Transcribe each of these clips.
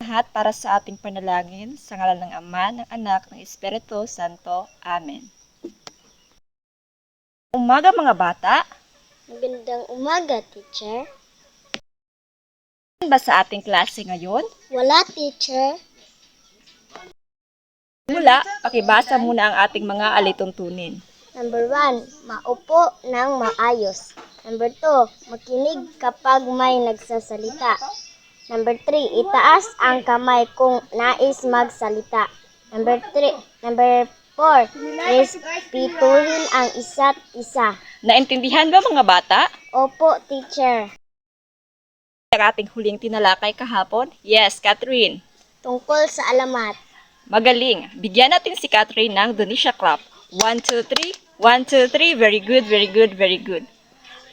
lahat para sa ating panalangin sa ngalan ng Ama, ng Anak, ng Espiritu Santo. Amen. Umaga mga bata. Magandang umaga, teacher. Ano ba sa ating klase ngayon? Wala, teacher. Mula, pakibasa muna ang ating mga alituntunin. Number 1, maupo ng maayos. Number 2, makinig kapag may nagsasalita. Number 3, itaas ang kamay kung nais magsalita. Number 4, respetuhin ang isa't isa. Naintindihan ba mga bata? Opo, teacher. Ang ating huling tinalakay kahapon? Yes, Catherine. Tungkol sa alamat. Magaling. Bigyan natin si Catherine ng Donisha clap. 1, 2, 3. 1, 2, 3. Very good, very good, very good.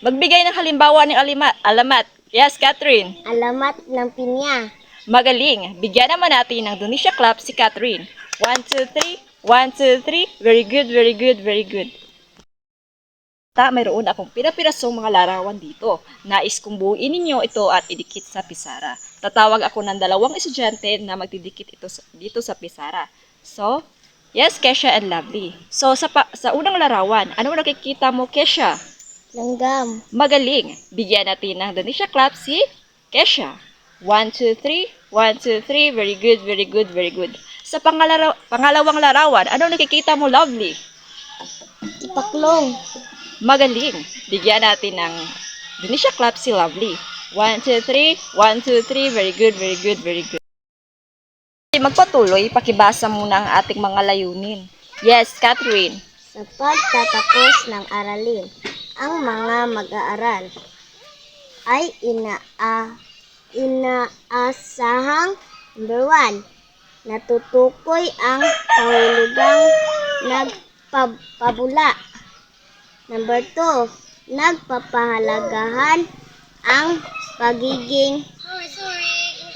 Magbigay ng halimbawa ng alamat. Yes, Catherine. Alamat ng pinya. Magaling. Bigyan naman natin ng Donisha clap si Catherine. 1, 2, 3. 1, 2, 3. Very good, very good, very good. Mayroon akong pira-pirasong mga larawan dito. Nais kong buuin ninyo ito at idikit sa pisara. Tatawag ako ng 2 estudyante na magdidikit ito dito sa pisara. So, yes, Kesha and Lovely. So, sa unang larawan, ano nakikita mo, Kesha? Langgam. Magaling. Bigyan natin ng Donisha clap si Kesha. 1, 2, 3. 1, 2, 3. Very good, very good, very good. Sa pangalawang larawan, ano nakikita mo, Lovely? Tipaklong. Magaling. Bigyan natin ng Donisha clap si Lovely. 1, 2, 3. 1, 2, 3. Very good, very good, very good. Magpatuloy, pakibasa muna ang ating mga layunin. Yes, Catherine. Sa pagtatapos ng aralin, ang mga mag-aaral ay inaasahang number 1, natutukoy ang kahulugang nagpabula. Number 2, nagpapahalagahan ang pagiging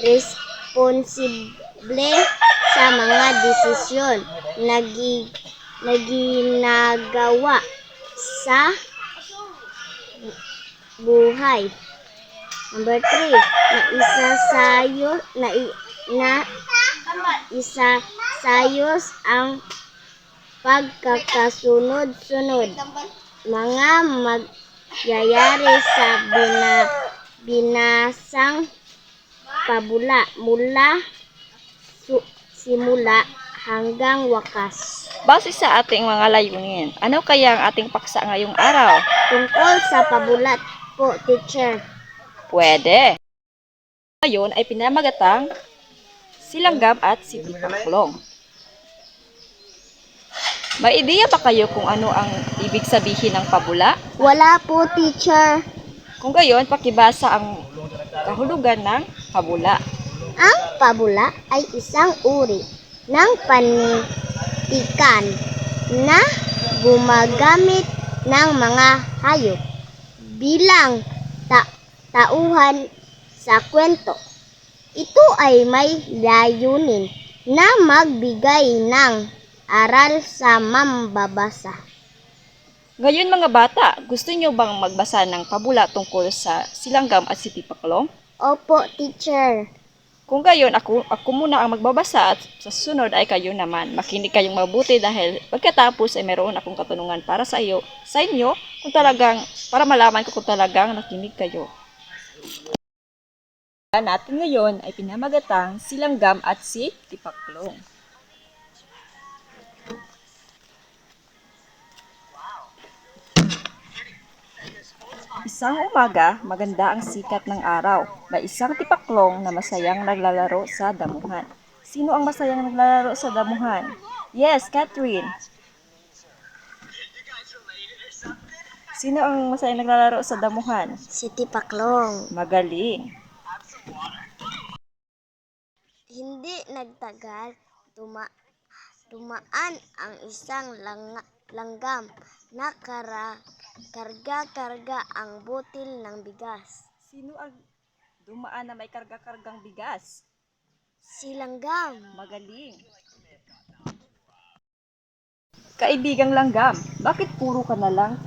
responsible sa mga desisyon na ginagawa sa buhay. Number 3, naisasayos ang pagkakasunod-sunod mga magyayari sa binasang pabula mula simula hanggang wakas. Base sa ating mga layunin, ano kaya ang ating paksa ngayong araw? Tungkol sa pabulat po, teacher. Pwede. Ngayon ay pinamagatang si Langgam at si Tipaklong. May ideya ba kayo kung ano ang ibig sabihin ng pabula? Wala po, teacher. Kung gayon, pakibasa ang kahulugan ng pabula. Ang pabula ay isang uri ng panitikan na gumagamit ng mga hayop bilang tauhan sa kwento. Ito ay may layunin na magbigay ng aral sa mambabasa. Ngayon mga bata, gusto niyo bang magbasa ng pabula tungkol sa si Langgam at si Tipaklong? Opo, teacher. Kung gayon, ako muna ang magbabasa at sa sunod ay kayo naman. Makinig kayong mabuti dahil pagkatapos ay meron akong katanungan para sa inyo, kung talagang, para malaman ko kung talagang nakinig kayo. Natin ngayon ay pinamagatang si Langgam at si Tipaklong. Isang umaga, maganda ang sikat ng araw. May isang tipaklong na masayang naglalaro sa damuhan. Sino ang masayang naglalaro sa damuhan? Yes, Catherine. Sino ang masayang naglalaro sa damuhan? Si Tipaklong. Magaling. Hindi nagtagal, dumaan ang isang langgam na karga-karga ang butil ng bigas. Sino ang dumaan na may karga-kargang bigas? Si Langgam. Magaling. Kaibigang Langgam, bakit puro ka na lang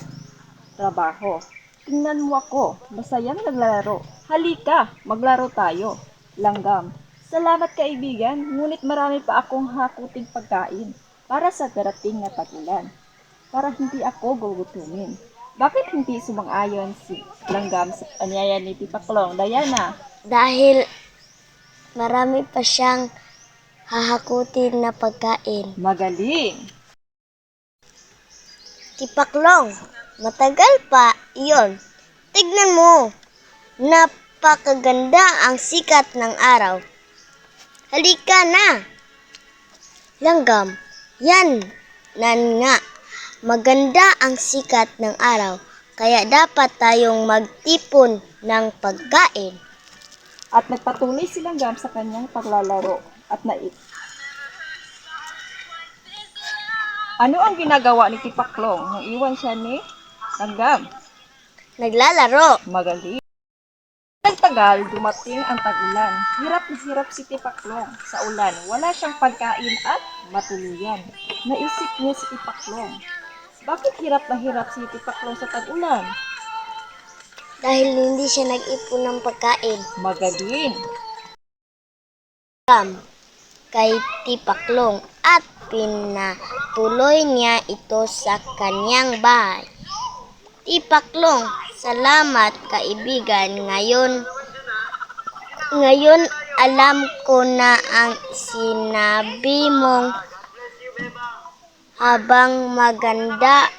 trabaho? Tingnan mo ako, masayang naglalaro. Halika, maglaro tayo. Langgam, Salamat kaibigan, ngunit marami pa akong hakuting pagkain para sa darating na tag-ulan, para hindi ako gugutumin. Bakit hindi sumang-ayon si Langgam sa anyaya ni Tipaklong? Diana, Dahil marami pa siyang hahakutin na pagkain. magaling! Tipaklong, matagal pa iyon. Tignan mo, napakaganda ang sikat ng araw. Halika na! Langgam, yan nan nga. Maganda ang sikat ng araw, kaya dapat tayong magtipon ng pagkain. At nagpatuloy si Langgam sa kanyang paglalaro at ano ang ginagawa ni Tipaklong nang iwan siya ni Langgam? Naglalaro. Magaling! Nagtagal, dumating ang tag-ulan. Hirap na hirap si Tipaklong sa ulan. Wala siyang pagkain at matuluyan. Naisip niya si Tipaklong. Bakit hirap na hirap si Tipaklong sa tag-ulan? Dahil hindi siya nag-ipon ng pagkain. Magaling! Kay Tipaklong at pinatuloy niya ito sa kanyang bahay. Tipaklong, salamat kaibigan. Ngayon alam ko na ang sinabi mong habang maganda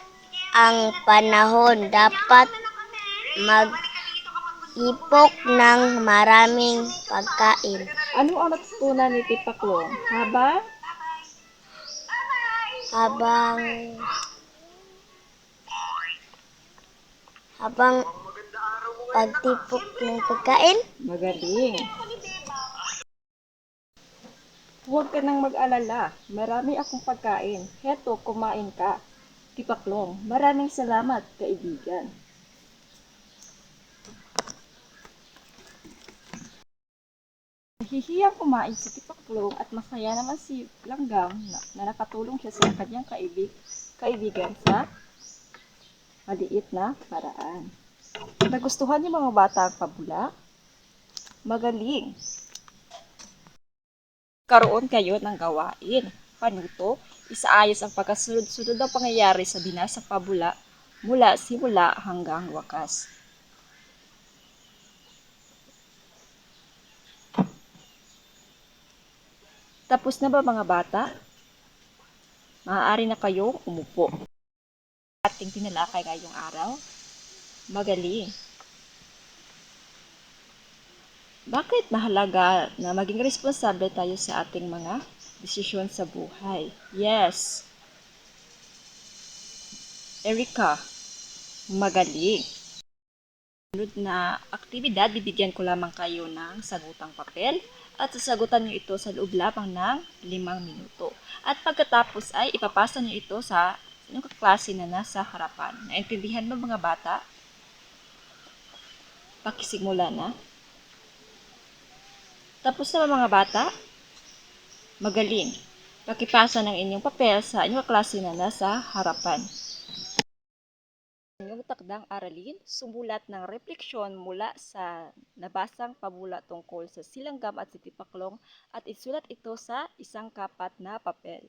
ang panahon, dapat mag-ipok ng maraming pagkain. Ano ang natutunan ni Tipaklong? Habang pagtipok ng pagkain, Magaling! Huwag ka nang mag-alala. Marami akong pagkain. Heto, kumain ka. Tipaklong, maraming salamat, kaibigan. Nahihiyang kumain si Tipaklong at masaya naman si Langgam na nakatulong siya sa kanyang kaibigan sa maliit na paraan. Nagustuhan niyo mga bata ang pabula? Magaling! Karoon kayo ng gawain. Panuto, isaayos ang pagkasunod-sunod ng pangyayari sa binasang pabula mula simula hanggang wakas. Tapos na ba mga bata? Maaari na kayong umupo. Ating tinalakay ngayong araw. Magaling. Bakit mahalaga na maging responsable tayo sa ating mga desisyon sa buhay? Yes. Erika, magaling. Sunod na aktibidad, bibigyan ko lamang kayo ng sagutang papel at sasagutan niyo ito sa loob lamang ng 5 minuto. At pagkatapos ay ipapasa niyo ito sa inyong kaklase na nasa harapan. Naintindihan mo mga bata? Pakisimula na. Tapos na ba mga bata? Magaling. Pakipasa ng inyong papel sa inyong klase na nasa harapan. Inyong takdang aralin, sumulat ng refleksyon mula sa nabasang pabula tungkol sa Silanggam at si Tipaklong at isulat ito sa isang kapat na papel.